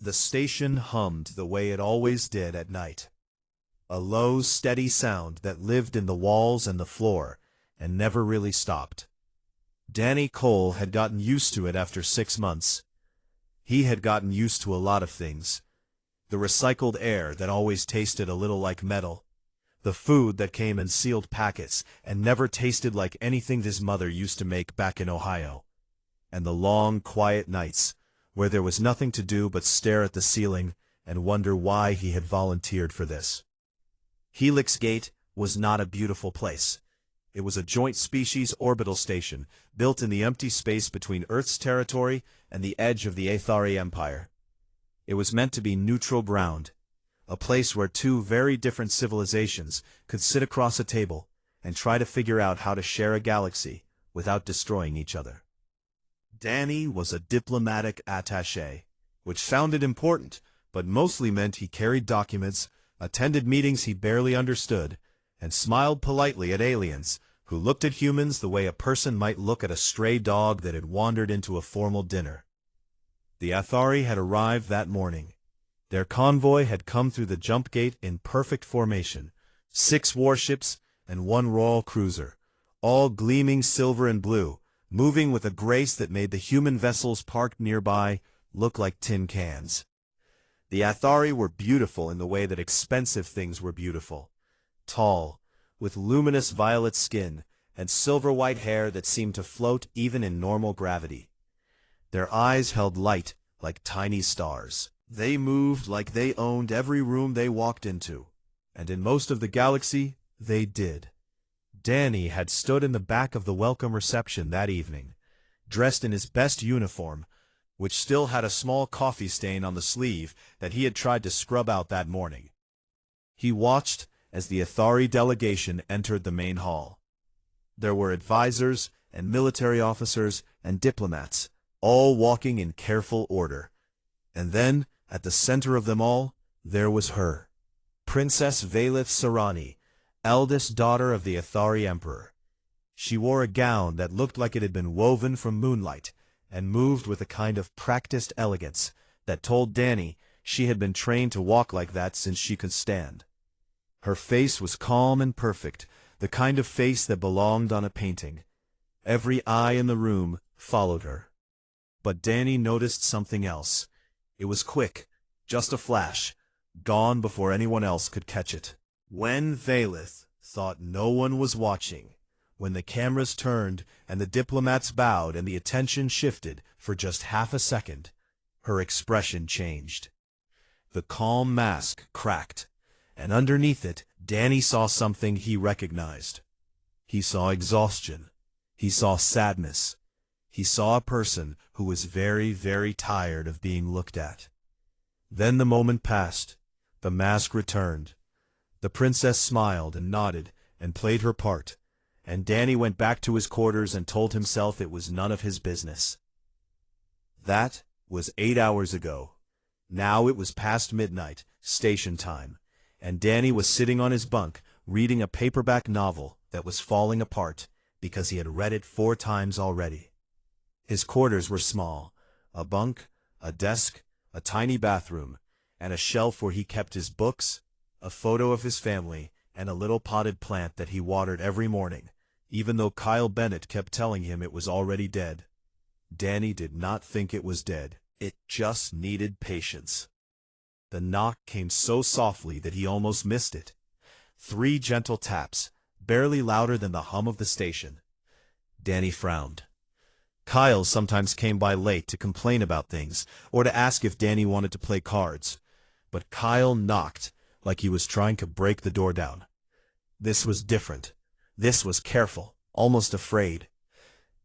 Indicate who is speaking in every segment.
Speaker 1: The station hummed the way it always did at night. A low, steady sound that lived in the walls and the floor, and never really stopped. Danny Cole had gotten used to it after 6 months. He had gotten used to a lot of things. The recycled air that always tasted a little like metal. The food that came in sealed packets and never tasted like anything his mother used to make back in Ohio. And the long, quiet nights, where there was nothing to do but stare at the ceiling and wonder why he had volunteered for this. Helix Gate was not a beautiful place. It was a joint species orbital station, built in the empty space between Earth's territory and the edge of the Aethari Empire. It was meant to be neutral ground, a place where two very different civilizations could sit across a table and try to figure out how to share a galaxy without destroying each other. Danny was a diplomatic attaché, which sounded important, but mostly meant he carried documents, attended meetings he barely understood, and smiled politely at aliens who looked at humans the way a person might look at a stray dog that had wandered into a formal dinner. The Aethari had arrived that morning. Their convoy had come through the jump gate in perfect formation, 6 warships and 1 royal cruiser, all gleaming silver and blue, moving with a grace that made the human vessels parked nearby look like tin cans. The Aethari were beautiful in the way that expensive things were beautiful. Tall, with luminous violet skin and silver-white hair that seemed to float even in normal gravity. Their eyes held light like tiny stars. They moved like they owned every room they walked into, and in most of the galaxy, they did. Danny had stood in the back of the welcome reception that evening, dressed in his best uniform, which still had a small coffee stain on the sleeve that he had tried to scrub out that morning. He watched as the Aethari delegation entered the main hall. There were advisors and military officers and diplomats, all walking in careful order. And then, at the center of them all, there was her, Princess Valith Sarani, eldest daughter of the Aethari Emperor. She wore a gown that looked like it had been woven from moonlight, and moved with a kind of practiced elegance that told Danny she had been trained to walk like that since she could stand. Her face was calm and perfect, the kind of face that belonged on a painting. Every eye in the room followed her. But Danny noticed something else. It was quick, just a flash, gone before anyone else could catch it. When Valith thought no one was watching, when the cameras turned and the diplomats bowed and the attention shifted for just half a second, her expression changed. The calm mask cracked, and underneath it, Danny saw something he recognized. He saw exhaustion. He saw sadness. He saw a person who was very, very tired of being looked at. Then the moment passed. The mask returned. The princess smiled and nodded and played her part, and Danny went back to his quarters and told himself it was none of his business. That was 8 hours ago. Now it was past midnight, station time, and Danny was sitting on his bunk reading a paperback novel that was falling apart because he had read it 4 times already. His quarters were small, a bunk, a desk, a tiny bathroom, and a shelf where he kept his books, a photo of his family, and a little potted plant that he watered every morning, even though Kyle Bennett kept telling him it was already dead. Danny did not think it was dead. It just needed patience. The knock came so softly that he almost missed it. 3 gentle taps, barely louder than the hum of the station. Danny frowned. Kyle sometimes came by late to complain about things, or to ask if Danny wanted to play cards. But Kyle knocked like he was trying to break the door down. This was different. This was careful, almost afraid.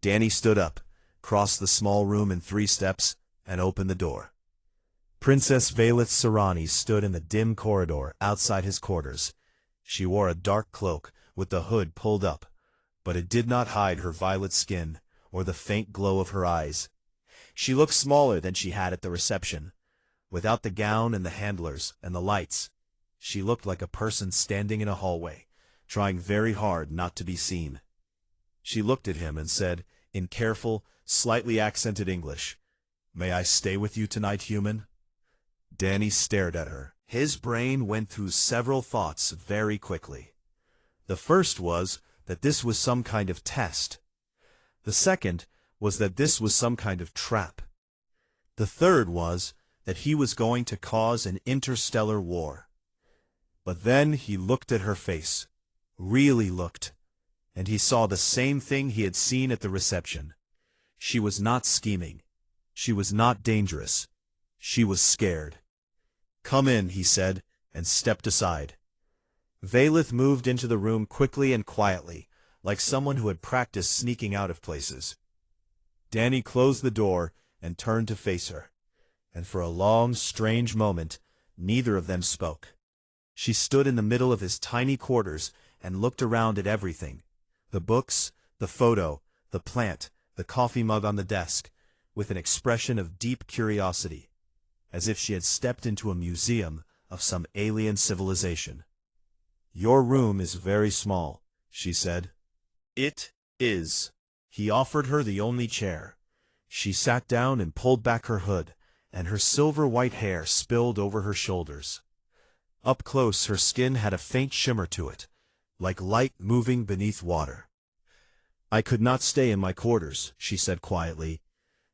Speaker 1: Danny stood up, crossed the small room in 3 steps, and opened the door. Princess Valith Sarani stood in the dim corridor outside his quarters. She wore a dark cloak with the hood pulled up, but it did not hide her violet skin or the faint glow of her eyes. She looked smaller than she had at the reception. Without the gown and the handlers and the lights, she looked like a person standing in a hallway, trying very hard not to be seen. She looked at him and said, in careful, slightly accented English, "May I stay with you tonight, human?" Danny stared at her. His brain went through several thoughts very quickly. The first was that this was some kind of test. The second was that this was some kind of trap. The third was that he was going to cause an interstellar war. But then he looked at her face, really looked, and he saw the same thing he had seen at the reception. She was not scheming. She was not dangerous. She was scared. "Come in," he said, and stepped aside. Valeth moved into the room quickly and quietly, like someone who had practiced sneaking out of places. Danny closed the door and turned to face her, and for a long, strange moment, neither of them spoke. She stood in the middle of his tiny quarters and looked around at everything: the books, the photo, the plant, the coffee mug on the desk, with an expression of deep curiosity, as if she had stepped into a museum of some alien civilization. "Your room is very small," she said. "It is." He offered her the only chair. She sat down and pulled back her hood, and her silver-white hair spilled over her shoulders. Up close, her skin had a faint shimmer to it, like light moving beneath water. "I could not stay in my quarters," she said quietly.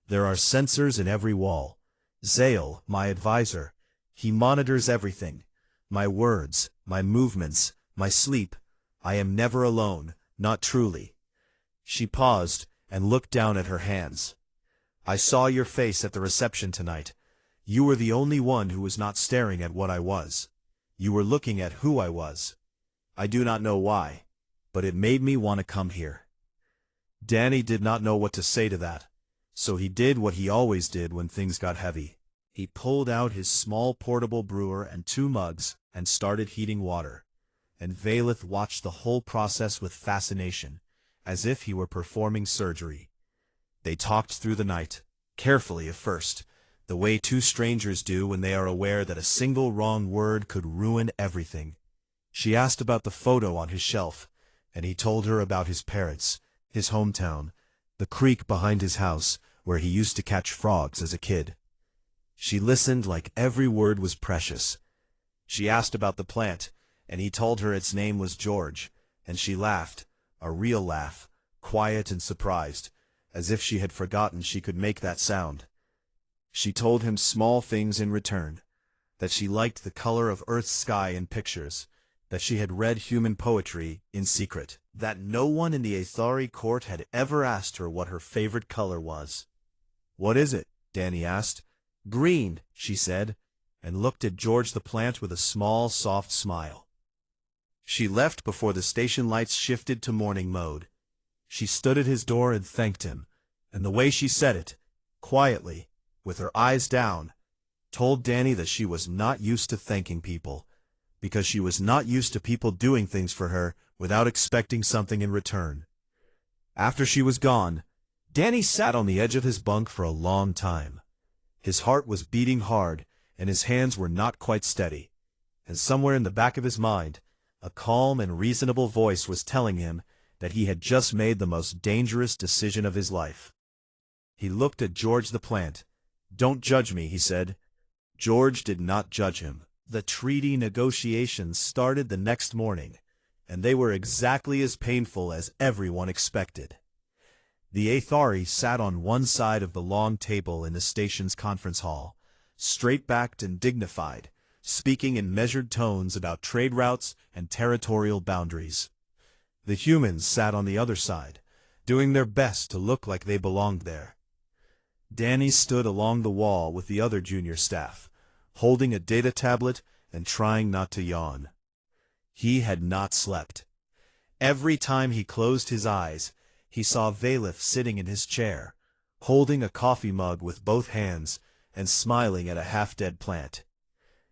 Speaker 1: "There are sensors in every wall. Zale, my advisor, he monitors everything. My words, my movements, my sleep. I am never alone, not truly." She paused and looked down at her hands. "I saw your face at the reception tonight. You were the only one who was not staring at what I was. You were looking at who I was. I do not know why, but it made me want to come here." Danny did not know what to say to that, so he did what he always did when things got heavy. He pulled out his small portable brewer and 2 mugs and started heating water, and Valeth watched the whole process with fascination, as if he were performing surgery. They talked through the night, carefully at first, the way 2 strangers do when they are aware that a single wrong word could ruin everything. She asked about the photo on his shelf, and he told her about his parents, his hometown, the creek behind his house where he used to catch frogs as a kid. She listened like every word was precious. She asked about the plant, and he told her its name was George, and she laughed, a real laugh, quiet and surprised, as if she had forgotten she could make that sound. She told him small things in return, that she liked the color of Earth's sky in pictures, that she had read human poetry in secret, that no one in the Aethari court had ever asked her what her favorite color was. "What is it?" Danny asked. "Green," she said, and looked at George the plant with a small, soft smile. She left before the station lights shifted to morning mode. She stood at his door and thanked him, and the way she said it, quietly, with her eyes down, told Danny that she was not used to thanking people, because she was not used to people doing things for her without expecting something in return. After she was gone, Danny sat on the edge of his bunk for a long time. His heart was beating hard, and his hands were not quite steady, and somewhere in the back of his mind, a calm and reasonable voice was telling him that he had just made the most dangerous decision of his life. He looked at George the plant. "Don't judge me," he said. George did not judge him. The treaty negotiations started the next morning, and they were exactly as painful as everyone expected. The Aethari sat on one side of the long table in the station's conference hall, straight-backed and dignified, speaking in measured tones about trade routes and territorial boundaries. The humans sat on the other side, doing their best to look like they belonged there. Danny stood along the wall with the other junior staff, holding a data tablet and trying not to yawn. He had not slept. Every time he closed his eyes, he saw Valeth sitting in his chair, holding a coffee mug with both hands and smiling at a half-dead plant.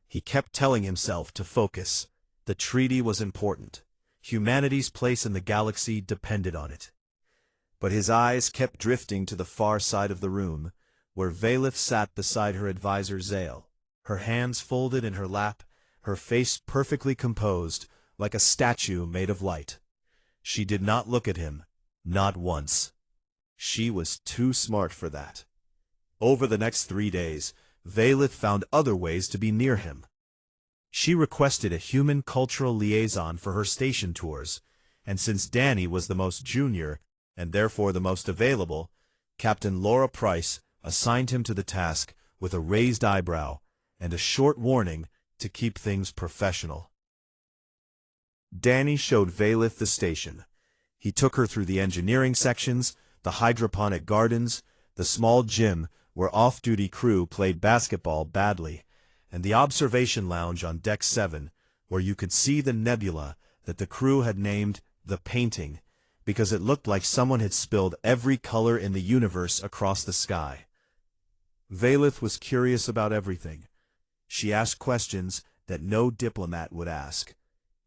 Speaker 1: He kept telling himself to focus. The treaty was important. Humanity's place in the galaxy depended on it. But his eyes kept drifting to the far side of the room, where Valeth sat beside her advisor Zale, her hands folded in her lap, her face perfectly composed, like a statue made of light. She did not look at him, not once. She was too smart for that. Over the next 3 days, Vaylith found other ways to be near him. She requested a human cultural liaison for her station tours, and since Danny was the most junior, and therefore the most available, Captain Laura Price assigned him to the task with a raised eyebrow and a short warning to keep things professional. Danny showed Vaylith the station. He took her through the engineering sections, the hydroponic gardens, the small gym where off-duty crew played basketball badly, and the observation lounge on Deck 7, where you could see the nebula that the crew had named the Painting, because it looked like someone had spilled every color in the universe across the sky. Vaylith was curious about everything. She asked questions that no diplomat would ask,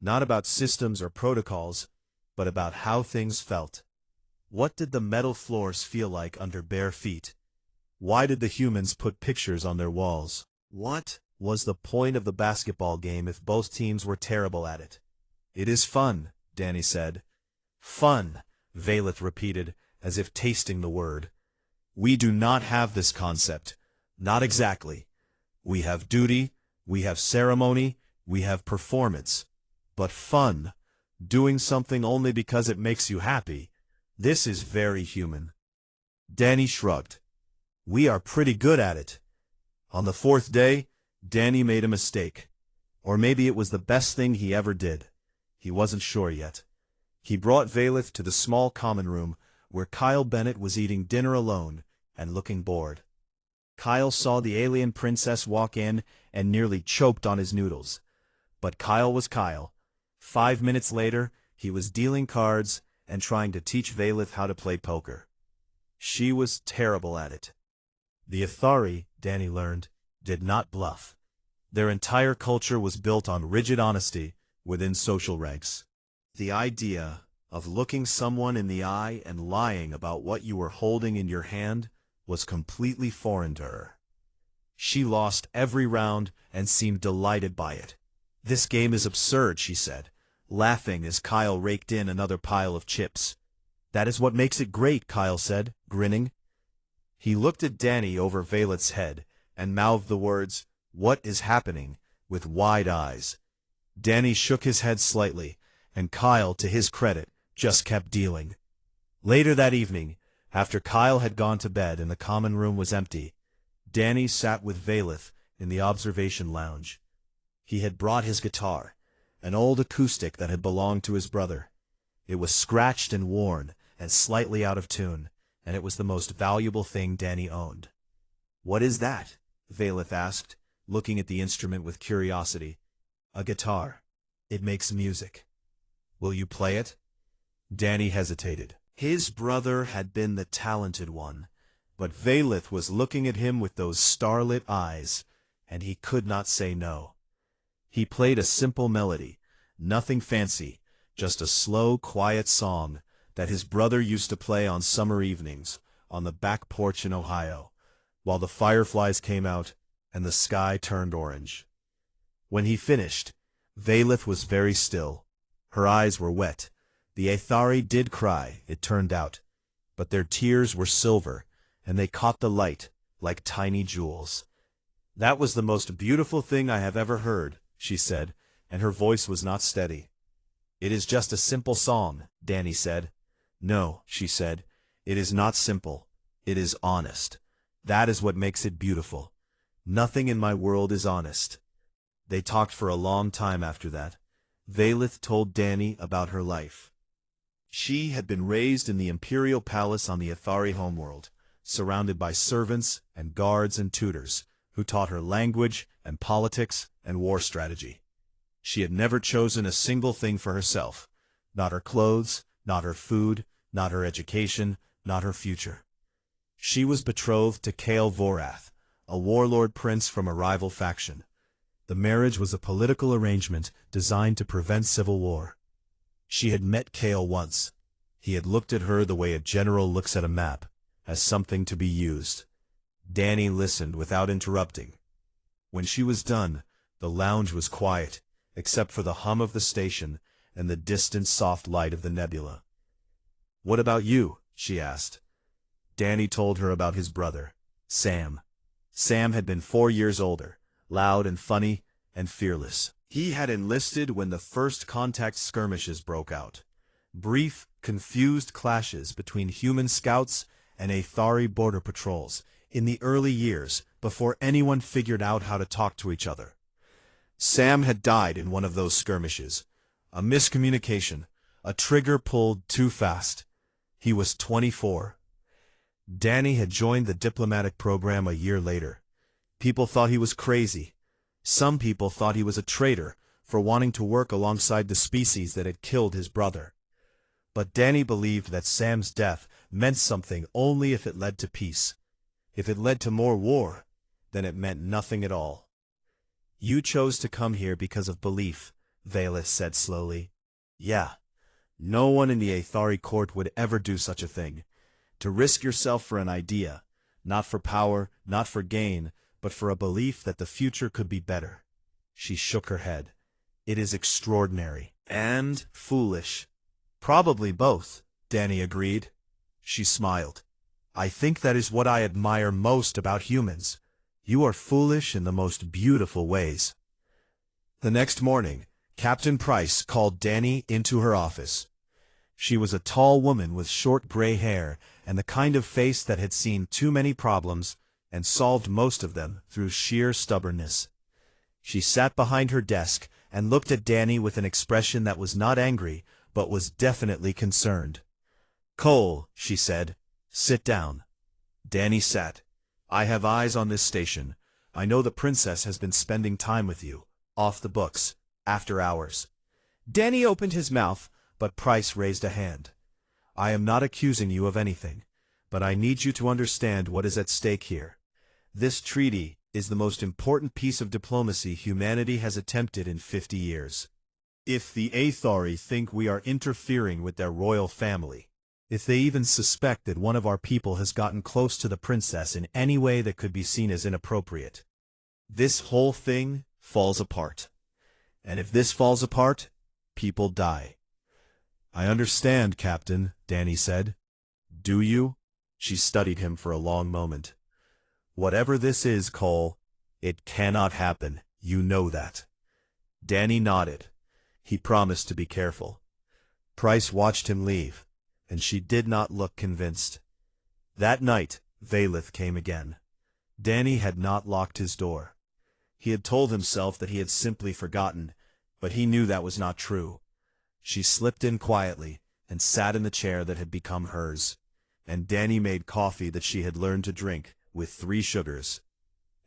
Speaker 1: not about systems or protocols, but about how things felt. What did the metal floors feel like under bare feet? Why did the humans put pictures on their walls? What was the point of the basketball game if both teams were terrible at it? It is fun, Danny said. Fun, Vaylith repeated, as if tasting the word. We do not have this concept. Not exactly. We have duty, we have ceremony, we have performance. But fun, doing something only because it makes you happy, this is very human. Danny shrugged. We are pretty good at it. On the fourth day, Danny made a mistake. Or maybe it was the best thing he ever did. He wasn't sure yet. He brought Vaylith to the small common room where Kyle Bennett was eating dinner alone and looking bored. Kyle saw the alien princess walk in and nearly choked on his noodles. But Kyle was Kyle. 5 minutes later, he was dealing cards and trying to teach Vaylith how to play poker. She was terrible at it. The Athari, Danny learned, did not bluff. Their entire culture was built on rigid honesty within social ranks. The idea of looking someone in the eye and lying about what you were holding in your hand was completely foreign to her. She lost every round and seemed delighted by it. This game is absurd, she said, laughing as Kyle raked in another pile of chips. That is what makes it great, Kyle said, grinning. He looked at Danny over Vaylith's head and mouthed the words, "What is happening?" with wide eyes. Danny shook his head slightly, and Kyle, to his credit, just kept dealing. Later that evening, after Kyle had gone to bed and the common room was empty, Danny sat with Vaylith in the observation lounge. He had brought his guitar, an old acoustic that had belonged to his brother. It was scratched and worn and slightly out of tune, and it was the most valuable thing Danny owned. "What is that?" Vaylith asked, looking at the instrument with curiosity. "A guitar. It makes music." "Will you play it?" Danny hesitated. His brother had been the talented one, but Vaylith was looking at him with those starlit eyes, and he could not say no. He played a simple melody, nothing fancy, just a slow, quiet song that his brother used to play on summer evenings on the back porch in Ohio, while the fireflies came out and the sky turned orange. When he finished, Vaylith was very still. Her eyes were wet. The Athari did cry, it turned out, but their tears were silver, and they caught the light like tiny jewels. "That was the most beautiful thing I have ever heard," she said, and her voice was not steady. "It is just a simple song," Danny said. "No," she said, "it is not simple. It is honest. That is what makes it beautiful. Nothing in my world is honest." They talked for a long time after that. Vaylith told Danny about her life. She had been raised in the imperial palace on the Athari homeworld, surrounded by servants and guards and tutors, who taught her language and politics and war strategy. She had never chosen a single thing for herself, not her clothes, not her food, not her education, not her future. She was betrothed to Kael Vorath, a warlord prince from a rival faction. The marriage was a political arrangement designed to prevent civil war. She had met Kael once. He had looked at her the way a general looks at a map, as something to be used. Danny listened without interrupting. When she was done, the lounge was quiet, except for the hum of the station and the distant soft light of the nebula. "What about you?" she asked. Danny told her about his brother, Sam. Sam had been 4 years older, loud and funny, and fearless. He had enlisted when the first contact skirmishes broke out. Brief, confused clashes between human scouts and Athari border patrols in the early years before anyone figured out how to talk to each other. Sam had died in one of those skirmishes. A miscommunication, a trigger pulled too fast. He was 24. Danny had joined the diplomatic program a year later. People thought he was crazy. Some people thought he was a traitor for wanting to work alongside the species that had killed his brother. But Danny believed that Sam's death meant something only if it led to peace. If it led to more war, then it meant nothing at all. "You chose to come here because of belief," Valeth said slowly. "Yeah, no one in the Athari court would ever do such a thing. To risk yourself for an idea, not for power, not for gain, but for a belief that the future could be better." She shook her head. "It is extraordinary. And foolish." "Probably both," Danny agreed. She smiled. "I think that is what I admire most about humans. You are foolish in the most beautiful ways." The next morning, Captain Price called Danny into her office. She was a tall woman with short gray hair and the kind of face that had seen too many problems and solved most of them through sheer stubbornness. She sat behind her desk and looked at Danny with an expression that was not angry, but was definitely concerned. "Cole," she said, "sit down." Danny sat. "I have eyes on this station. I know the princess has been spending time with you, off the books, after hours." Danny opened his mouth, but Price raised a hand. "I am not accusing you of anything, but I need you to understand what is at stake here. This treaty is the most important piece of diplomacy humanity has attempted in 50 years. If the Athari think we are interfering with their royal family, if they even suspect that one of our people has gotten close to the princess in any way that could be seen as inappropriate, this whole thing falls apart. And if this falls apart, people die." "I understand, Captain," Danny said. "Do you?" She studied him for a long moment. "Whatever this is, Cole, it cannot happen. You know that." Danny nodded. He promised to be careful. Price watched him leave, and she did not look convinced. That night, Valeth came again. Danny had not locked his door. He had told himself that he had simply forgotten, but he knew that was not true. She slipped in quietly and sat in the chair that had become hers, and Danny made coffee that she had learned to drink with 3 sugars.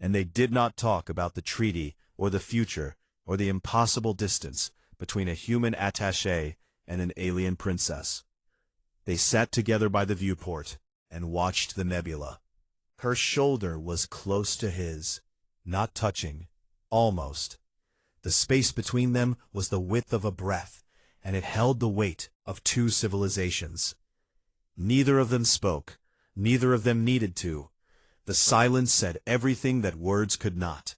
Speaker 1: And they did not talk about the treaty or the future or the impossible distance between a human attaché and an alien princess. They sat together by the viewport and watched the nebula. Her shoulder was close to his, not touching, almost. The space between them was the width of a breath, and it held the weight of 2 civilizations. Neither of them spoke. Neither of them needed to. The silence said everything that words could not.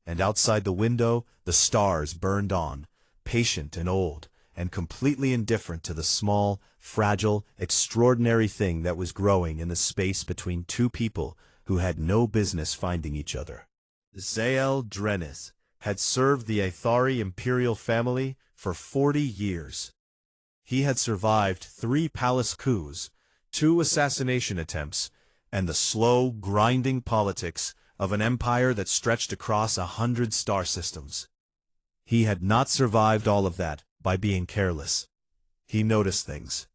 Speaker 1: And outside the window, the stars burned on, patient and old, and completely indifferent to the small, fragile, extraordinary thing that was growing in the space between 2 people who had no business finding each other. Zael Drenith had served the Athari imperial family for 40 years. He had survived 3 palace coups, 2 assassination attempts, and the slow, grinding politics of an empire that stretched across 100 star systems. He had not survived all of that by being careless. He noticed things.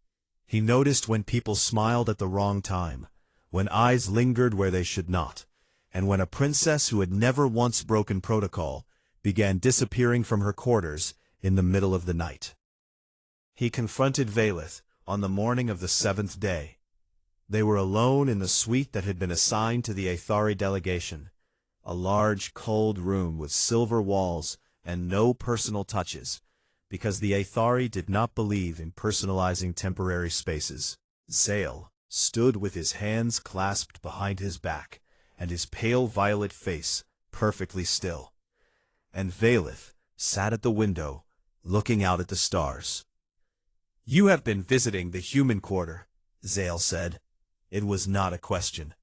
Speaker 1: He noticed when people smiled at the wrong time, when eyes lingered where they should not, and when a princess who had never once broken protocol began disappearing from her quarters in the middle of the night. He confronted Valeth on the morning of the 7th day. They were alone in the suite that had been assigned to the Athari delegation, a large, cold room with silver walls and no personal touches, because the Athari did not believe in personalizing temporary spaces. Zael stood with his hands clasped behind his back, and his pale violet face perfectly still. And Valeth sat at the window, looking out at the stars. "You have been visiting the human quarter," Zael said. It was not a question.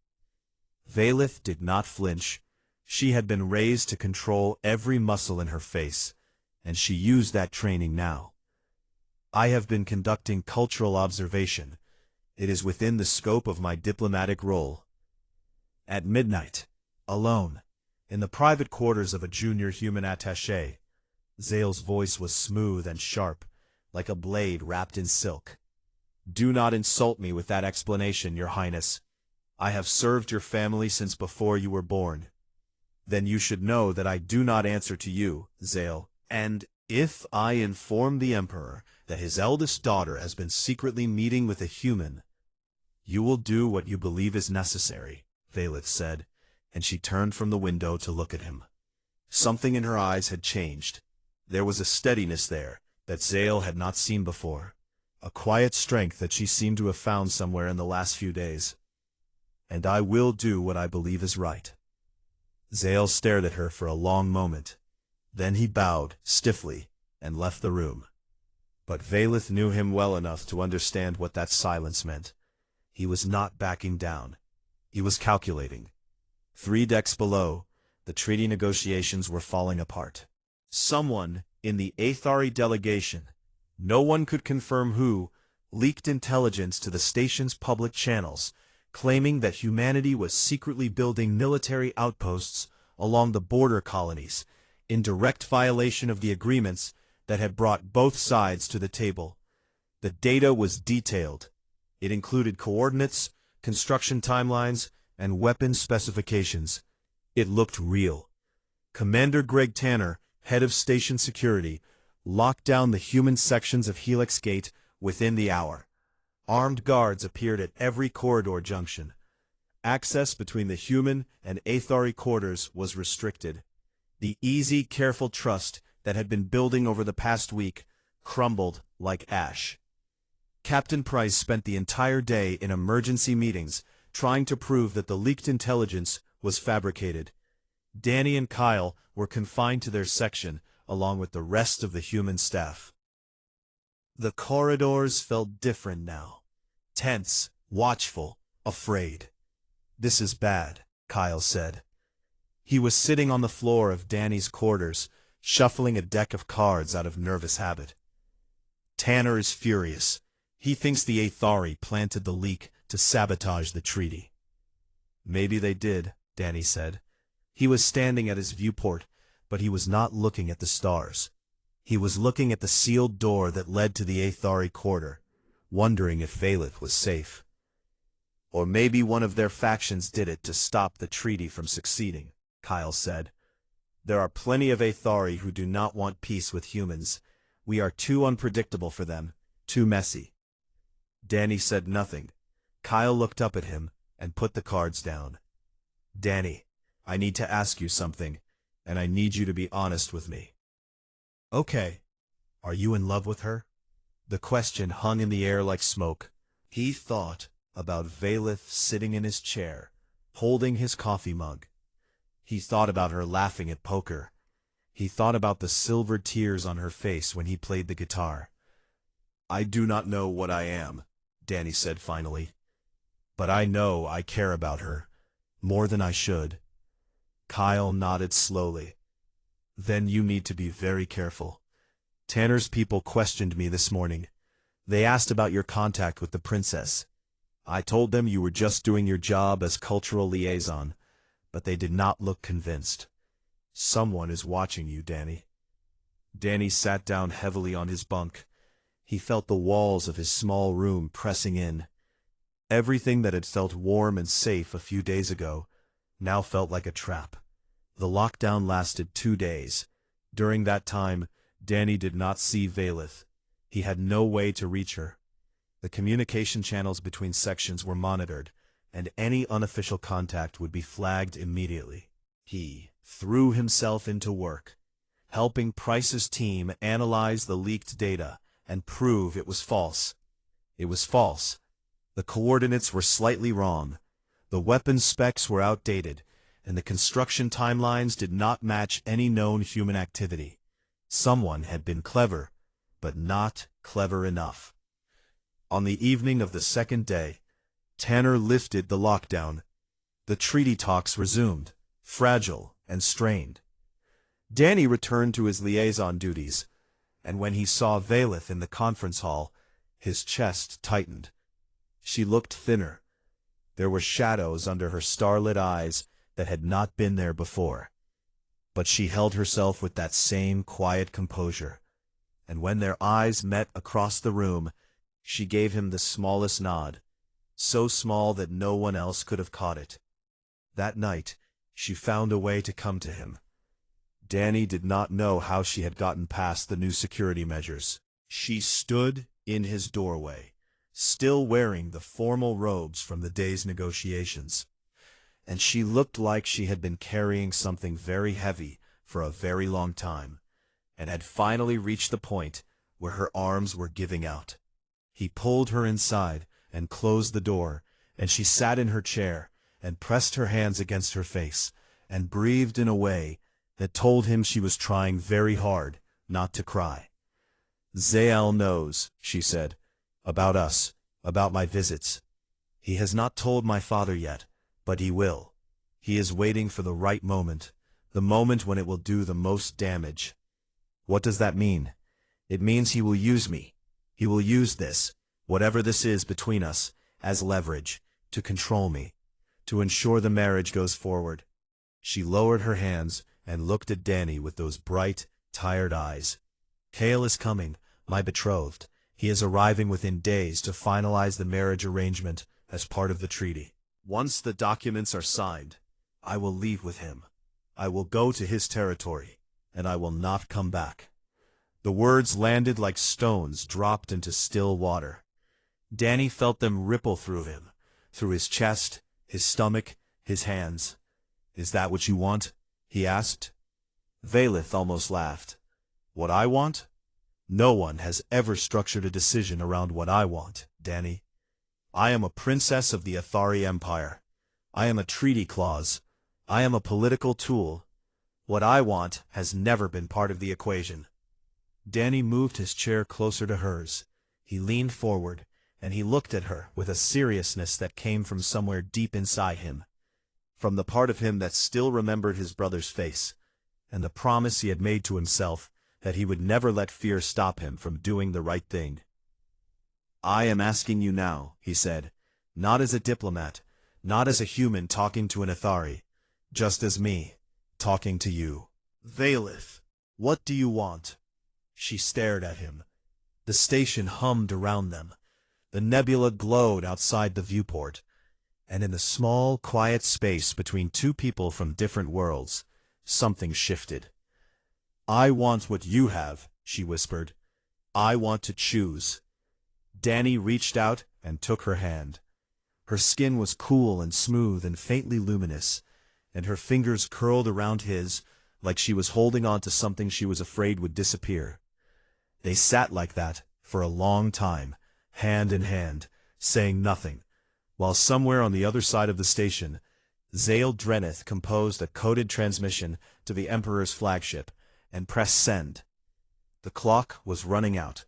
Speaker 1: Valeth did not flinch She had been raised to control every muscle in her face, and she used that training now. I have been conducting cultural observation. It is within the scope of my diplomatic role. At midnight, alone, in the private quarters of a junior human attaché, Zale's voice was smooth and sharp, like a blade wrapped in silk. Do not insult me with that explanation, Your Highness. I have served your family since before you were born. Then you should know that I do not answer to you, Zale, and if I inform the Emperor that his eldest daughter has been secretly meeting with a human, you will do what you believe is necessary, Valeth said, and she turned from the window to look at him. Something in her eyes had changed. There was a steadiness there that Zale had not seen before, a quiet strength that she seemed to have found somewhere in the last few days. And I will do what I believe is right. Zale stared at her for a long moment. Then he bowed stiffly and left the room. But Valeth knew him well enough to understand what that silence meant. He was not backing down. He was calculating. 3 decks below, the treaty negotiations were falling apart. Someone in the Aethari delegation, no one could confirm who, leaked intelligence to the station's public channels, claiming that humanity was secretly building military outposts along the border colonies, in direct violation of the agreements that had brought both sides to the table. The data was detailed. It included coordinates, construction timelines, and weapon specifications. It looked real. Commander Greg Tanner, head of station security, locked down the human sections of Helix Gate within the hour. Armed guards appeared at every corridor junction. Access between the human and Aethari quarters was restricted. The easy, careful trust that had been building over the past week crumbled like ash. Captain Price spent the entire day in emergency meetings trying to prove that the leaked intelligence was fabricated. Danny and Kyle were confined to their section along with the rest of the human staff. The corridors felt different now. Tense, watchful, afraid. This is bad, Kyle said. He was sitting on the floor of Danny's quarters, shuffling a deck of cards out of nervous habit. Tanner is furious. He thinks the Aethari planted the leak to sabotage the treaty. Maybe they did, Danny said. He was standing at his viewport, but he was not looking at the stars. He was looking at the sealed door that led to the Aethari quarter, wondering if Valeth was safe. Or maybe one of their factions did it to stop the treaty from succeeding, Kyle said. There are plenty of Aethari who do not want peace with humans. We are too unpredictable for them, too messy. Danny said nothing. Kyle looked up at him and put the cards down. Danny, I need to ask you something, and I need you to be honest with me. Okay. Are you in love with her? The question hung in the air like smoke. He thought about Valeth sitting in his chair, holding his coffee mug. He thought about her laughing at poker. He thought about the silver tears on her face when he played the guitar. I do not know what I am, Danny said finally. But I know I care about her, more than I should. Kyle nodded slowly. Then you need to be very careful. Tanner's people questioned me this morning. They asked about your contact with the princess. I told them you were just doing your job as cultural liaison, but they did not look convinced. Someone is watching you, Danny. Danny sat down heavily on his bunk. He felt the walls of his small room pressing in. Everything that had felt warm and safe a few days ago now felt like a trap. The lockdown lasted 2 days. During that time, Danny did not see Valeth. He had no way to reach her. The communication channels between sections were monitored, and any unofficial contact would be flagged immediately. He threw himself into work, helping Price's team analyze the leaked data and prove it was false. It was false. The coordinates were slightly wrong. The weapons specs were outdated, and the construction timelines did not match any known human activity. Someone had been clever, but not clever enough. On the evening of the second day, Tanner lifted the lockdown. The treaty talks resumed, fragile and strained. Danny returned to his liaison duties, and when he saw Valeth in the conference hall, his chest tightened. She looked thinner. There were shadows under her starlit eyes that had not been there before. But she held herself with that same quiet composure, and when their eyes met across the room, she gave him the smallest nod, so small that no one else could have caught it. That night, she found a way to come to him. Danny did not know how she had gotten past the new security measures. She stood in his doorway, still wearing the formal robes from the day's negotiations, and she looked like she had been carrying something very heavy for a very long time, and had finally reached the point where her arms were giving out. He pulled her inside and closed the door, and she sat in her chair and pressed her hands against her face and breathed in a way that told him she was trying very hard not to cry. "Zael knows," she said, "about us, about my visits. He has not told my father yet, but he will. He is waiting for the right moment, the moment when it will do the most damage." "What does that mean?" "It means he will use me. He will use this, whatever this is between us, as leverage, to control me, to ensure the marriage goes forward." She lowered her hands and looked at Danny with those bright, tired eyes. "Cale is coming, my betrothed. He is arriving within days to finalize the marriage arrangement as part of the treaty. Once the documents are signed, I will leave with him. I will go to his territory, and I will not come back." The words landed like stones dropped into still water. Danny felt them ripple through him, through his chest, his stomach, his hands. "Is that what you want?" he asked. Valeth almost laughed. "What I want? No one has ever structured a decision around what I want, Danny. I am a princess of the Athari Empire. I am a treaty clause. I am a political tool. What I want has never been part of the equation." Danny moved his chair closer to hers. He leaned forward, and he looked at her with a seriousness that came from somewhere deep inside him, from the part of him that still remembered his brother's face, and the promise he had made to himself that he would never let fear stop him from doing the right thing. "I am asking you now," he said, "not as a diplomat, not as a human talking to an Athari, just as me, talking to you. Valeth, what do you want?" She stared at him. The station hummed around them. The nebula glowed outside the viewport, and in the small, quiet space between two people from different worlds, something shifted. "I want what you have," she whispered. "I want to choose." Danny reached out and took her hand. Her skin was cool and smooth and faintly luminous, and her fingers curled around his like she was holding on to something she was afraid would disappear. They sat like that for a long time, hand in hand, saying nothing, while somewhere on the other side of the station, Zael Drenith composed a coded transmission to the Emperor's flagship and pressed send. The clock was running out,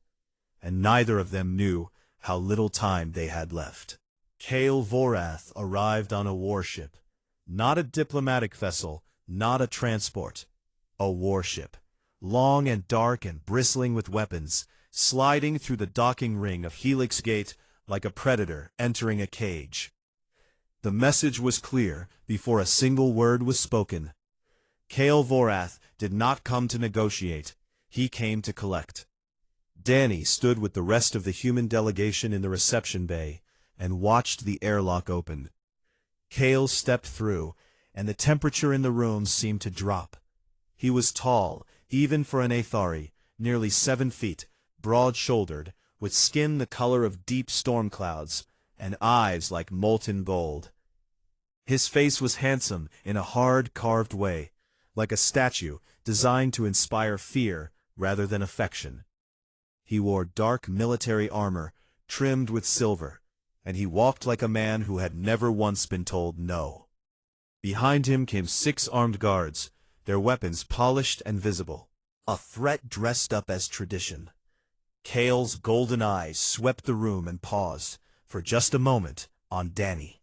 Speaker 1: and neither of them knew how little time they had left. Cale Vorath arrived on a warship, not a diplomatic vessel, not a transport, a warship, long and dark and bristling with weapons, sliding through the docking ring of Helix Gate like a predator entering a cage. The message was clear before a single word was spoken. Cale Vorath did not come to negotiate, he came to collect. Danny stood with the rest of the human delegation in the reception bay and watched the airlock open. Cale stepped through, and the temperature in the room seemed to drop. He was tall, even for an Athari, nearly 7 feet, broad-shouldered, with skin the color of deep storm clouds, and eyes like molten gold. His face was handsome in a hard, carved way, like a statue designed to inspire fear rather than affection. He wore dark military armor, trimmed with silver, and he walked like a man who had never once been told no. Behind him came 6 armed guards, their weapons polished and visible, a threat dressed up as tradition. Cale's golden eyes swept the room and paused, for just a moment, on Danny.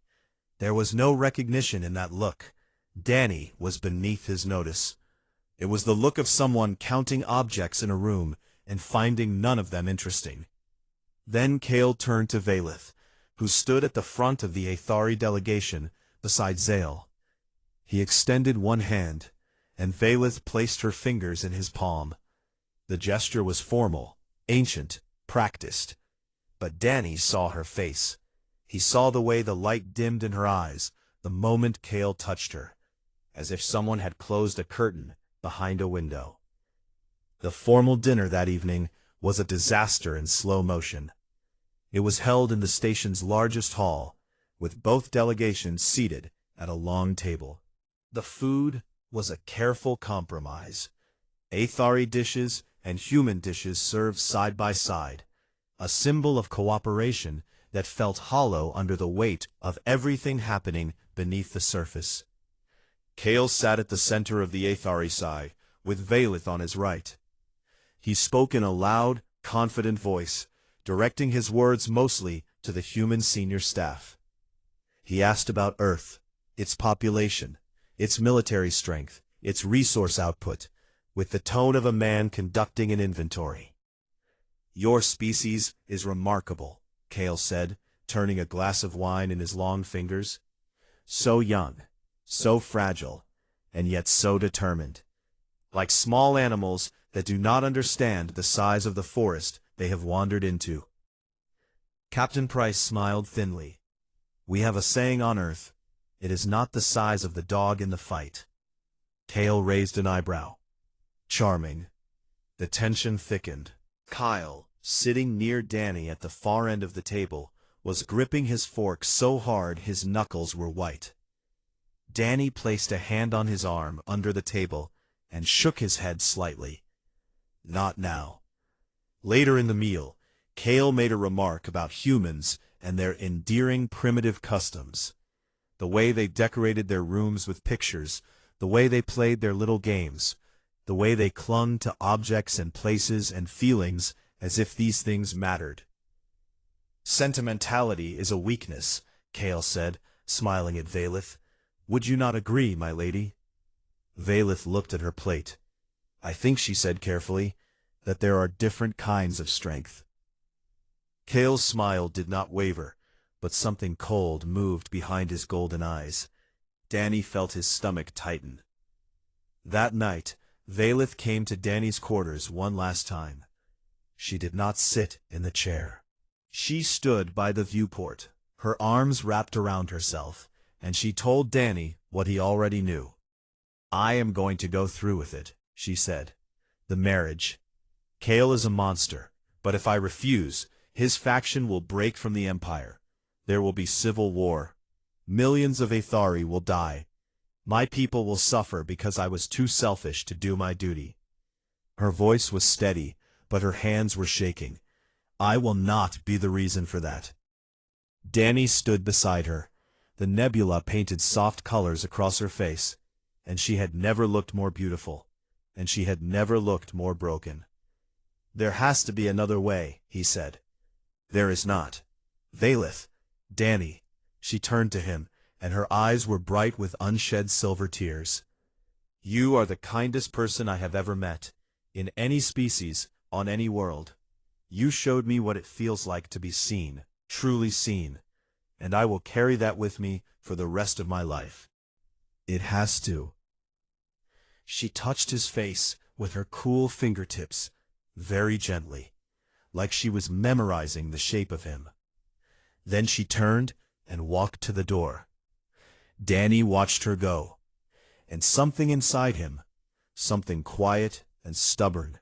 Speaker 1: There was no recognition in that look, Danny was beneath his notice. It was the look of someone counting objects in a room and finding none of them interesting. Then Cale turned to Valith, who stood at the front of the Athari delegation beside Zale. He extended one hand, and Valith placed her fingers in his palm. The gesture was formal, ancient, practiced. But Danny saw her face. He saw the way the light dimmed in her eyes the moment Cale touched her, as if someone had closed a curtain behind a window. The formal dinner that evening was a disaster in slow motion. It was held in the station's largest hall, with both delegations seated at a long table. The food was a careful compromise. Athari dishes and human dishes served side by side, a symbol of cooperation that felt hollow under the weight of everything happening beneath the surface. Cale sat at the center of the Athari side, with Valith on his right. He spoke in a loud, confident voice, directing his words mostly to the human senior staff. He asked about Earth, its population, its military strength, its resource output, with the tone of a man conducting an inventory. "Your species is remarkable," Cale said, turning a glass of wine in his long fingers. "So young, so fragile, and yet so determined. Like small animals that do not understand the size of the forest they have wandered into." Captain Price smiled thinly. "We have a saying on Earth, it is not the size of the dog in the fight." Cale raised an eyebrow. "Charming." The tension thickened. Kyle, sitting near Danny at the far end of the table, was gripping his fork so hard his knuckles were white. Danny placed a hand on his arm under the table and shook his head slightly. "Not now." Later in the meal, Cale made a remark about humans and their endearing primitive customs. The way they decorated their rooms with pictures, the way they played their little games, the way they clung to objects and places and feelings as if these things mattered. "Sentimentality is a weakness," Cale said, smiling at Valith. "Would you not agree, my lady?" Valith looked at her plate. "I think," she said carefully, "that there are different kinds of strength." Cale's smile did not waver, but something cold moved behind his golden eyes. Danny felt his stomach tighten. That night, Valith came to Danny's quarters one last time. She did not sit in the chair. She stood by the viewport, her arms wrapped around herself, and she told Danny what he already knew. "I am going to go through with it," she said. "The marriage. Cale is a monster, but if I refuse, his faction will break from the Empire. There will be civil war. Millions of Athari will die. My people will suffer because I was too selfish to do my duty." Her voice was steady, but her hands were shaking. "I will not be the reason for that." Danny stood beside her. The nebula painted soft colors across her face, and she had never looked more beautiful, and she had never looked more broken. "There has to be another way," he said. "There is not. Valith, Danny." She turned to him, and her eyes were bright with unshed silver tears. "You are the kindest person I have ever met, in any species, on any world. You showed me what it feels like to be seen, truly seen, and I will carry that with me for the rest of my life. It has to." She touched his face with her cool fingertips, very gently, like she was memorizing the shape of him. Then she turned and walked to the door. Danny watched her go, and something inside him, something quiet and stubborn,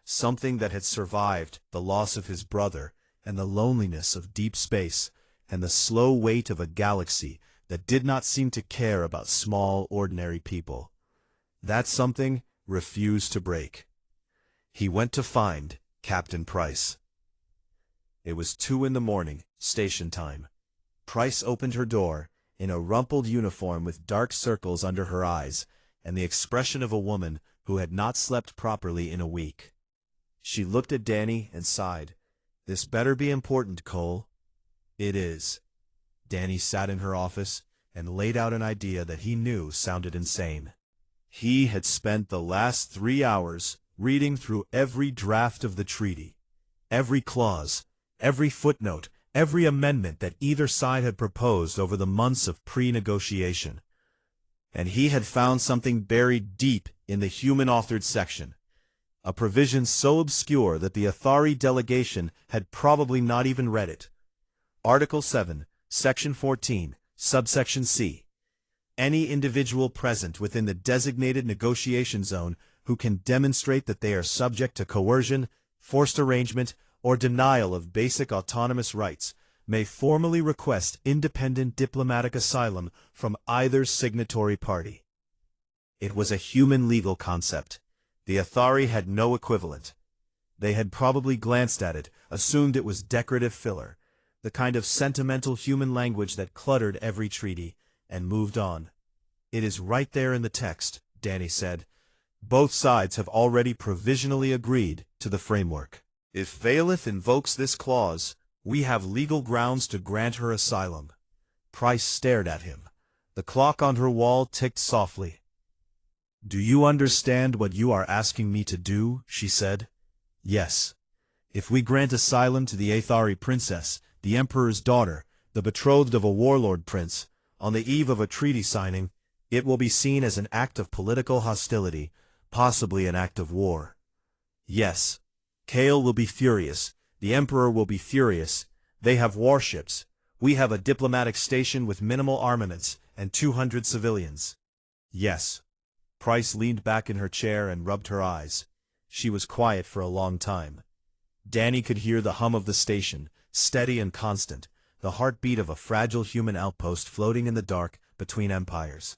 Speaker 1: something that had survived the loss of his brother and the loneliness of deep space and the slow weight of a galaxy that did not seem to care about small, ordinary people. That something refused to break. He went to find Captain Price. It was 2 a.m, station time. Price opened her door, in a rumpled uniform with dark circles under her eyes, and the expression of a woman who had not slept properly in a week. She looked at Danny and sighed. "This better be important, Cole." "It is." Danny sat in her office, and laid out an idea that he knew sounded insane. He had spent the last 3 hours reading through every draft of the treaty, every clause, every footnote, every amendment that either side had proposed over the months of pre-negotiation. And he had found something buried deep in the human-authored section, a provision so obscure that the Athari delegation had probably not even read it. Article 7, Section 14, Subsection C. Any individual present within the designated negotiation zone who can demonstrate that they are subject to coercion, forced arrangement, or denial of basic autonomous rights may formally request independent diplomatic asylum from either signatory party. It was a human legal concept. The Athari had no equivalent. They had probably glanced at it, assumed it was decorative filler, the kind of sentimental human language that cluttered every treaty, and moved on. It is right there in the text, Danny said. Both sides have already provisionally agreed to the framework. If Valeth invokes this clause, we have legal grounds to grant her asylum. Price stared at him. The clock on her wall ticked softly. Do you understand what you are asking me to do? She said. Yes. If we grant asylum to the Athari princess, the emperor's daughter, the betrothed of a warlord prince, on the eve of a treaty signing, it will be seen as an act of political hostility, possibly an act of war. Yes. Kale will be furious. The emperor will be furious. They have warships. We have a diplomatic station with minimal armaments and 200 civilians. Yes. Price leaned back in her chair and rubbed her eyes. She was quiet for a long time. Danny could hear the hum of the station, steady and constant, the heartbeat of a fragile human outpost floating in the dark between empires.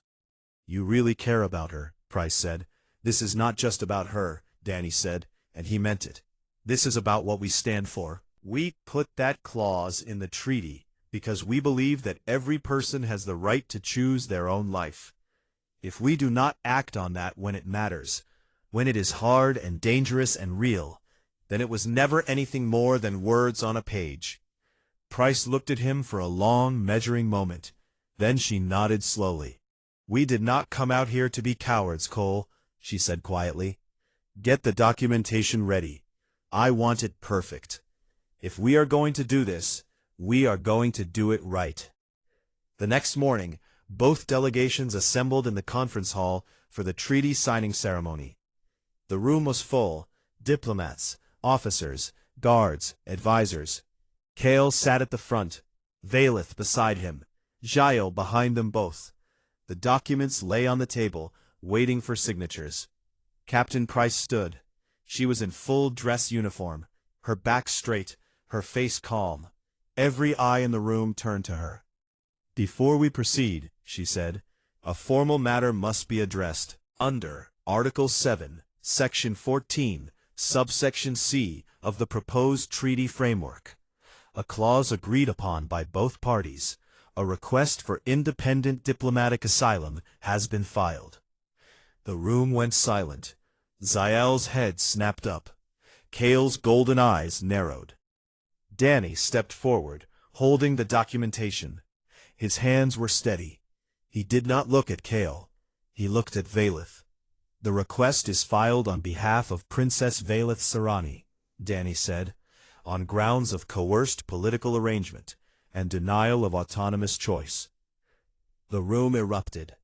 Speaker 1: You really care about her, Price said. This is not just about her, Danny said, and he meant it. This is about what we stand for. We put that clause in the treaty because we believe that every person has the right to choose their own life. If we do not act on that when it matters, when it is hard and dangerous and real, then it was never anything more than words on a page. Price looked at him for a long, measuring moment. Then she nodded slowly. We did not come out here to be cowards, Cole, she said quietly. Get the documentation ready. I want it perfect. If we are going to do this, we are going to do it right. The next morning, both delegations assembled in the conference hall for the treaty signing ceremony. The room was full, diplomats, officers, guards, advisors. Kale sat at the front, Valeth beside him, Jael behind them both. The documents lay on the table, waiting for signatures. Captain Price stood. She was in full dress uniform, her back straight, her face calm. Every eye in the room turned to her. Before we proceed, she said, a formal matter must be addressed. Under Article 7, Section 14, Subsection C of the proposed treaty framework, a clause agreed upon by both parties, a request for independent diplomatic asylum has been filed. The room went silent. Zael's head snapped up. Kale's golden eyes narrowed. Danny stepped forward, holding the documentation. His hands were steady. He did not look at Kale. He looked at Valeth. The request is filed on behalf of Princess Valeth Sarani, Danny said, on grounds of coerced political arrangement and denial of autonomous choice. The room erupted.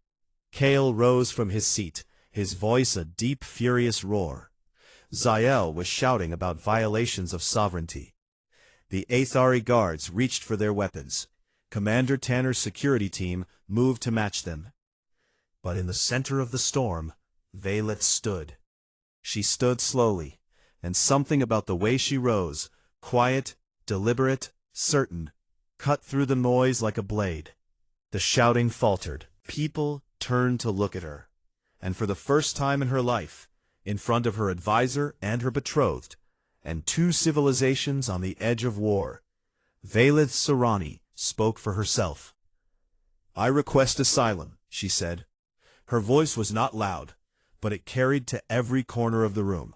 Speaker 1: Kale rose from his seat, his voice a deep, furious roar. Zael was shouting about violations of sovereignty. The Athari guards reached for their weapons. Commander Tanner's security team moved to match them. But in the center of the storm, Valeth stood. She stood slowly, and something about the way she rose, quiet, deliberate, certain, cut through the noise like a blade. The shouting faltered. People turned to look at her. And for the first time in her life, in front of her advisor and her betrothed, and two civilizations on the edge of war, Valeth Sarani spoke for herself. I request asylum, she said. Her voice was not loud, but it carried to every corner of the room.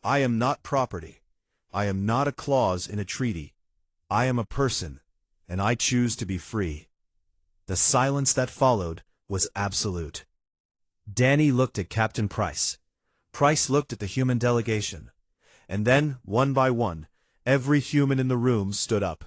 Speaker 1: I am not property. I am not a clause in a treaty. I am a person, and I choose to be free. The silence that followed was absolute. Danny looked at Captain Price. Price looked at the human delegation. And then, one by one, every human in the room stood up.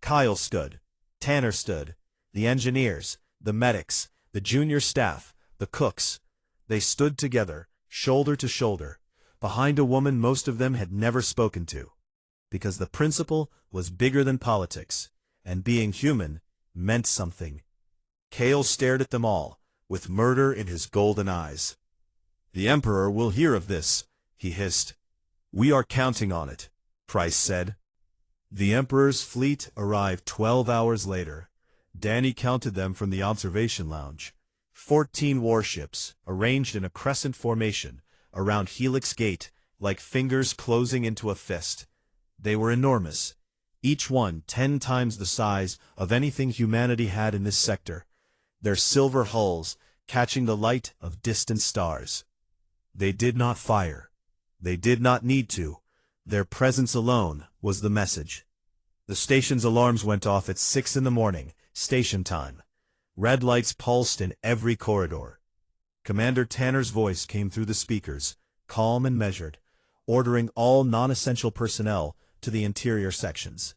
Speaker 1: Kyle stood. Tanner stood. The engineers, the medics, the junior staff, the cooks. They stood together, shoulder to shoulder, behind a woman most of them had never spoken to. Because the principle was bigger than politics, and being human meant something. Kale stared at them all, with murder in his golden eyes. "The Emperor will hear of this," he hissed. "We are counting on it," Price said. The Emperor's fleet arrived 12 hours later. Danny counted them from the observation lounge. 14 warships, arranged in a crescent formation, around Helix Gate, like fingers closing into a fist. They were enormous, each one 10 times the size of anything humanity had in this sector, their silver hulls catching the light of distant stars. They did not fire. They did not need to. Their presence alone was the message. The station's alarms went off at 6 in the morning, station time. Red lights pulsed in every corridor. Commander Tanner's voice came through the speakers, calm and measured, ordering all non-essential personnel to the interior sections.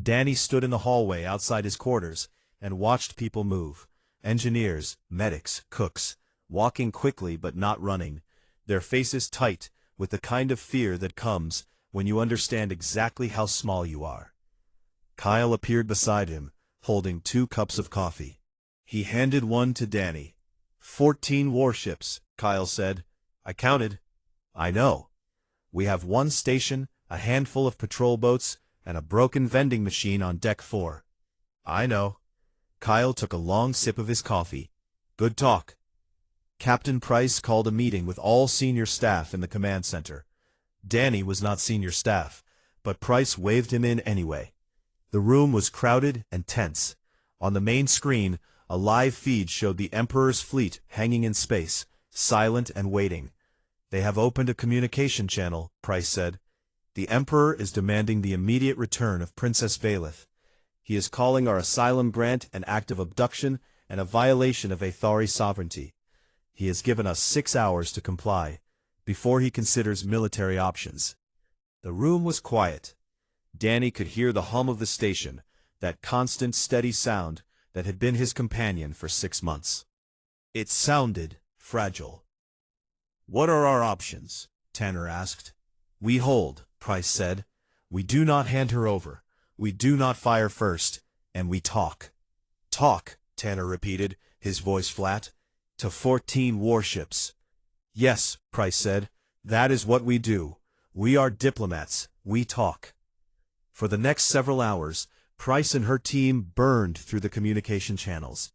Speaker 1: Danny stood in the hallway outside his quarters and watched people move. Engineers, medics, cooks, walking quickly but not running, their faces tight with the kind of fear that comes when you understand exactly how small you are. Kyle appeared beside him, holding 2 cups of coffee. He handed one to Danny. 14 warships, Kyle said. "I counted." "I know. We have 1 station, a handful of patrol boats, and a broken vending machine on Deck 4. "I know." Kyle took a long sip of his coffee. "Good talk." Captain Price called a meeting with all senior staff in the command center. Danny was not senior staff, but Price waved him in anyway. The room was crowded and tense. On the main screen, a live feed showed the Emperor's fleet hanging in space, silent and waiting. "They have opened a communication channel," Price said. "The Emperor is demanding the immediate return of Princess Valeth. He is calling our asylum grant an act of abduction and a violation of Aethari sovereignty. He has given us 6 hours to comply, before he considers military options." The room was quiet. Danny could hear the hum of the station, that constant steady sound that had been his companion for 6 months. It sounded fragile. "What are our options?" Tanner asked. "We hold," Price said. "We do not hand her over. We do not fire first, and we talk." "Talk," Tanner repeated, his voice flat. "To 14 warships." "Yes," Price said. "That is what we do. We are diplomats. We talk." For the next several hours, Price and her team burned through the communication channels.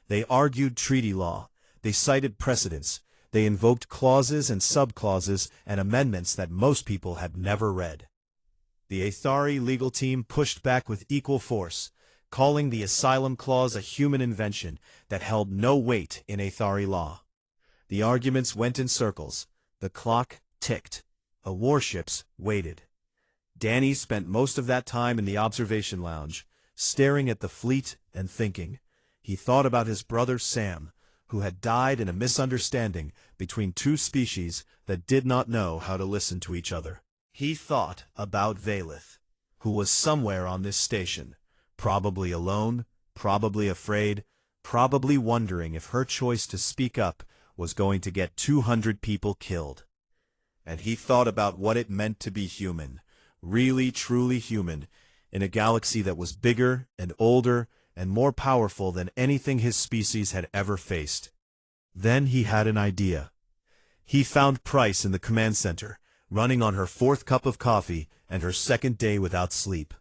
Speaker 1: They argued treaty law. They cited precedents. They invoked clauses and subclauses and amendments that most people had never read. The Aethari legal team pushed back with equal force, calling the asylum clause a human invention that held no weight in Aethari law. The arguments went in circles. The clock ticked. The warships waited. Danny spent most of that time in the observation lounge, staring at the fleet and thinking. He thought about his brother Sam, who had died in a misunderstanding between 2 species that did not know how to listen to each other. He thought about Valeth, who was somewhere on this station, probably alone, probably afraid, probably wondering if her choice to speak up was going to get 200 people killed. And he thought about what it meant to be human, really truly human, in a galaxy that was bigger and older and more powerful than anything his species had ever faced. Then he had an idea. He found Price in the command center, running on her 4th cup of coffee and her 2nd day without sleep.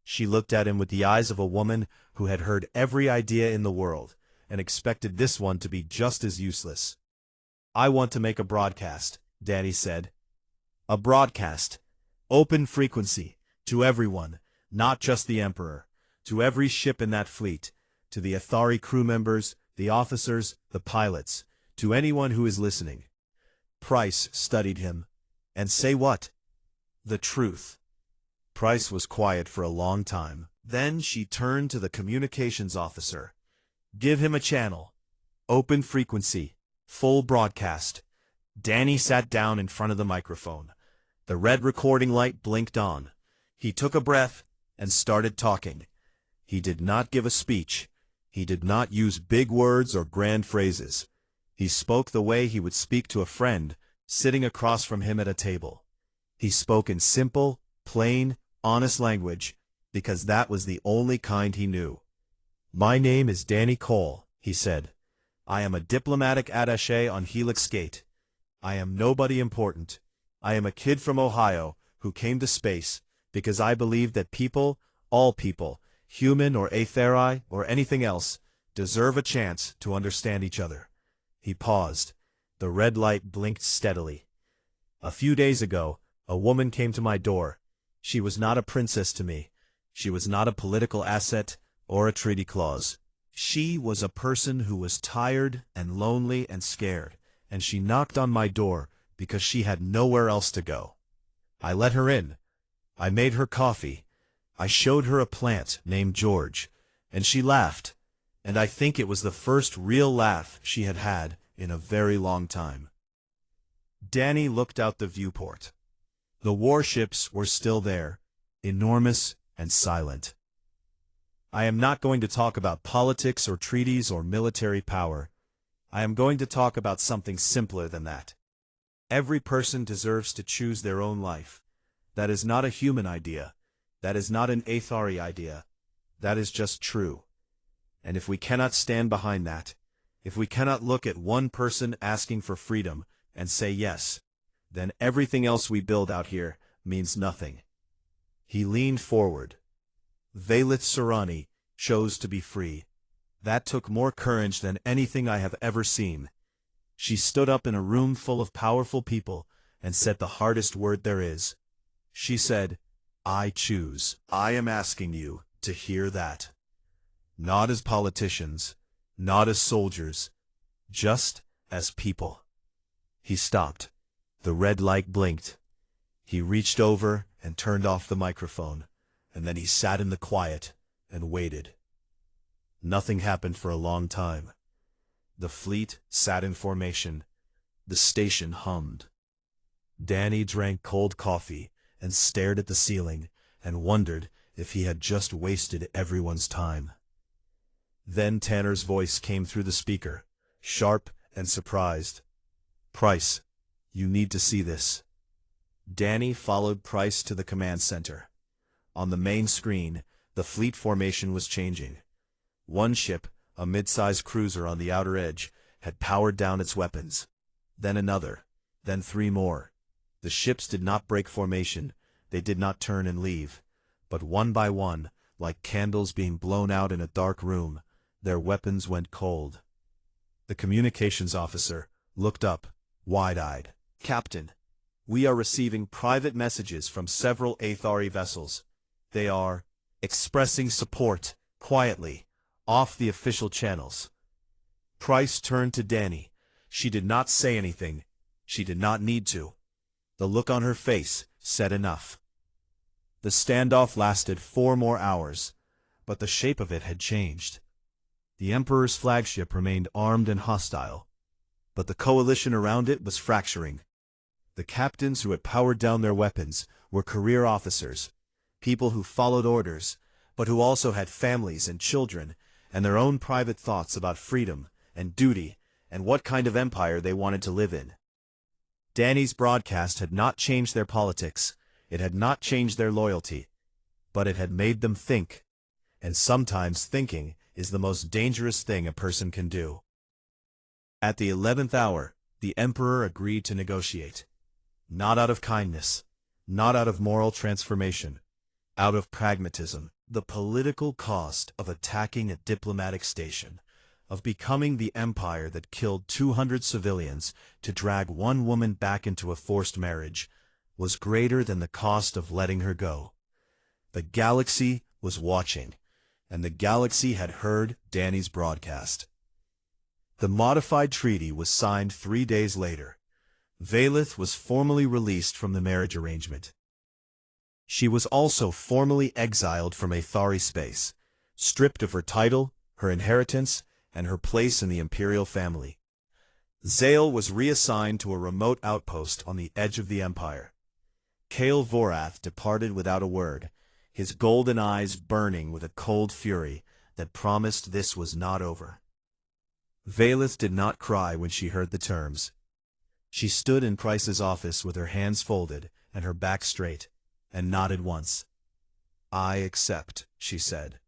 Speaker 1: She looked at him with the eyes of a woman who had heard every idea in the world and expected this one to be just as useless. "I want to make a broadcast," Danny said. "A broadcast. Open frequency. To everyone. Not just the Emperor. To every ship in that fleet. To the Aethari crew members, the officers, the pilots. To anyone who is listening." Price studied him. "And say what?" "The truth." Price was quiet for a long time. Then she turned to the communications officer. Give him a channel. Open frequency. Full broadcast. Danny sat down in front of the microphone. The red recording light blinked on. He took a breath and started talking. He did not give a speech. He did not use big words or grand phrases. He spoke the way he would speak to a friend sitting across from him at a table. He spoke in simple, plain, honest language, because that was the only kind he knew. "My name is Danny Cole," he said. "I am a diplomatic attaché on Helix Gate. I am nobody important. I am a kid from Ohio who came to space because I believe that people, all people, human or aetheri or anything else, deserve a chance to understand each other." He paused. The red light blinked steadily. "A few days ago, a woman came to my door. She was not a princess to me. She was not a political asset or a treaty clause. She was a person who was tired and lonely and scared, and she knocked on my door because she had nowhere else to go. I let her in. I made her coffee. I showed her a plant named George, and she laughed, and I think it was the first real laugh she had had in a very long time." Danny looked out the viewport. The warships were still there, enormous and silent. "I am not going to talk about politics or treaties or military power. I am going to talk about something simpler than that. Every person deserves to choose their own life. That is not a human idea. That is not an aethari idea. That is just true. And if we cannot stand behind that, if we cannot look at one person asking for freedom and say yes, then everything else we build out here means nothing." He leaned forward. Velith Sarani chose to be free. That took more courage than anything I have ever seen. She stood up in a room full of powerful people and said the hardest word there is. She said, "I choose." I am asking you to hear that. Not as politicians, not as soldiers, just as people. He stopped. The red light blinked. He reached over and turned off the microphone, and then he sat in the quiet and waited. Nothing happened for a long time. The fleet sat in formation. The station hummed. Danny drank cold coffee and stared at the ceiling and wondered if he had just wasted everyone's time. Then Tanner's voice came through the speaker, sharp and surprised. "Price, you need to see this." Danny followed Price to the command center. On the main screen, the fleet formation was changing. One ship, a mid-sized cruiser on the outer edge, had powered down its weapons. Then another. Then three more. The ships did not break formation. They did not turn and leave. But one by one, like candles being blown out in a dark room, their weapons went cold. The communications officer looked up, wide-eyed. "Captain, we are receiving private messages from several aethari vessels. They are expressing support, quietly, off the official channels." Price turned to Danny. She did not say anything. She did not need to. The look on her face said enough. The standoff lasted 4 more hours, but the shape of it had changed. The Emperor's flagship remained armed and hostile, but the coalition around it was fracturing. The captains who had powered down their weapons were career officers, people who followed orders, but who also had families and children and their own private thoughts about freedom and duty and what kind of empire they wanted to live in. Danny's broadcast had not changed their politics, it had not changed their loyalty, but it had made them think, and sometimes thinking is the most dangerous thing a person can do. At the 11th hour, the Emperor agreed to negotiate. Not out of kindness, not out of moral transformation, out of pragmatism. The political cost of attacking a diplomatic station, of becoming the empire that killed 200 civilians to drag one woman back into a forced marriage, was greater than the cost of letting her go. The galaxy was watching, and the galaxy had heard Danny's broadcast. The modified treaty was signed 3 days later. Velith was formally released from the marriage arrangement. She was also formally exiled from Aethari space, stripped of her title, her inheritance, and her place in the imperial family. Zale was reassigned to a remote outpost on the edge of the empire. Kael Vorath departed without a word, his golden eyes burning with a cold fury that promised this was not over. Vaelith did not cry when she heard the terms. She stood in Price's office with her hands folded and her back straight, and nodded once. "I accept," she said.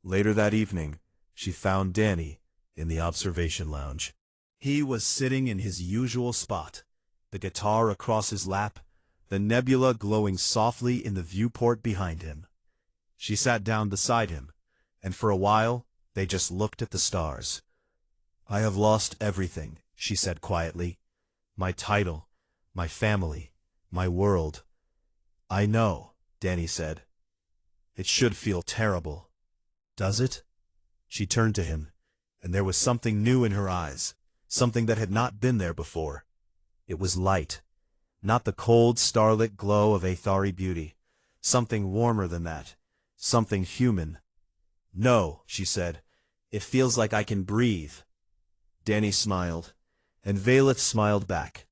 Speaker 1: Later that evening, she found Danny in the observation lounge. He was sitting in his usual spot, the guitar across his lap, the nebula glowing softly in the viewport behind him. She sat down beside him, and for a while they just looked at the stars. "I have lost everything," she said quietly. "My title, my family, my world." "I know," Danny said. "It should feel terrible." "Does it?" She turned to him, and there was something new in her eyes, something that had not been there before. It was light, not the cold starlit glow of Aethari beauty, something warmer than that, something human. "No," she said, "it feels like I can breathe." Danny smiled, and Vaelith smiled back,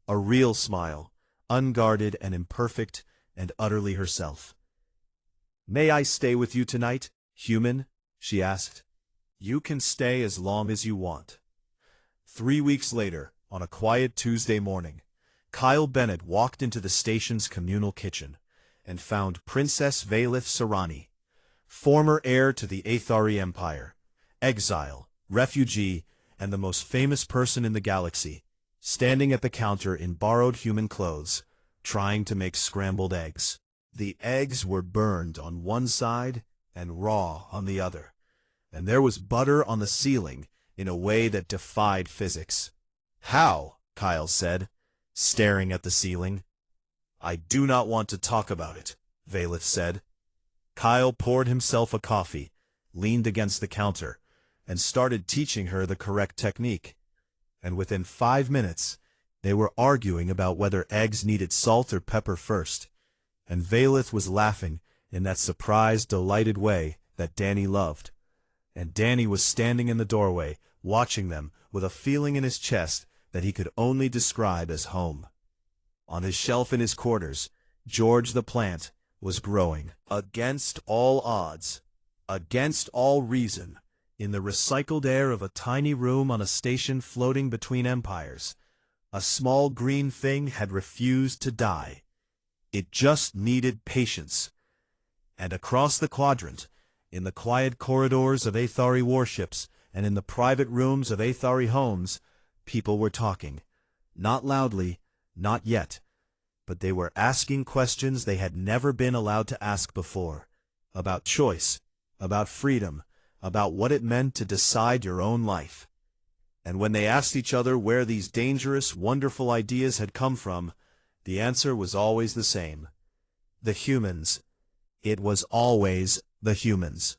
Speaker 1: a real smile, unguarded and imperfect and utterly herself. "May I stay with you tonight, human?" she asked. "You can stay as long as you want." 3 weeks later, on a quiet Tuesday morning, Kyle Bennett walked into the station's communal kitchen and found Princess Vaelith Serani, former heir to the Aethari Empire, exile, refugee, and the most famous person in the galaxy, standing at the counter in borrowed human clothes, trying to make scrambled eggs. The eggs were burned on one side and raw on the other, and there was butter on the ceiling in a way that defied physics. "How?" Kyle said, staring at the ceiling. "I do not want to talk about it," Vaelith said. Kyle poured himself a coffee, leaned against the counter, and started teaching her the correct technique. And within 5 minutes, they were arguing about whether eggs needed salt or pepper first, and Vaelith was laughing in that surprised, delighted way that Danny loved. And Danny was standing in the doorway, watching them with a feeling in his chest that he could only describe as home. On his shelf in his quarters, George the plant was growing. Against all odds, against all reason, in the recycled air of a tiny room on a station floating between empires, a small green thing had refused to die. It just needed patience. And across the quadrant, in the quiet corridors of Aethari warships and in the private rooms of Aethari homes, people were talking. Not loudly, not yet, but they were asking questions they had never been allowed to ask before, about choice, about freedom, about what it meant to decide your own life. And when they asked each other where these dangerous, wonderful ideas had come from, the answer was always the same. The humans. It was always the humans.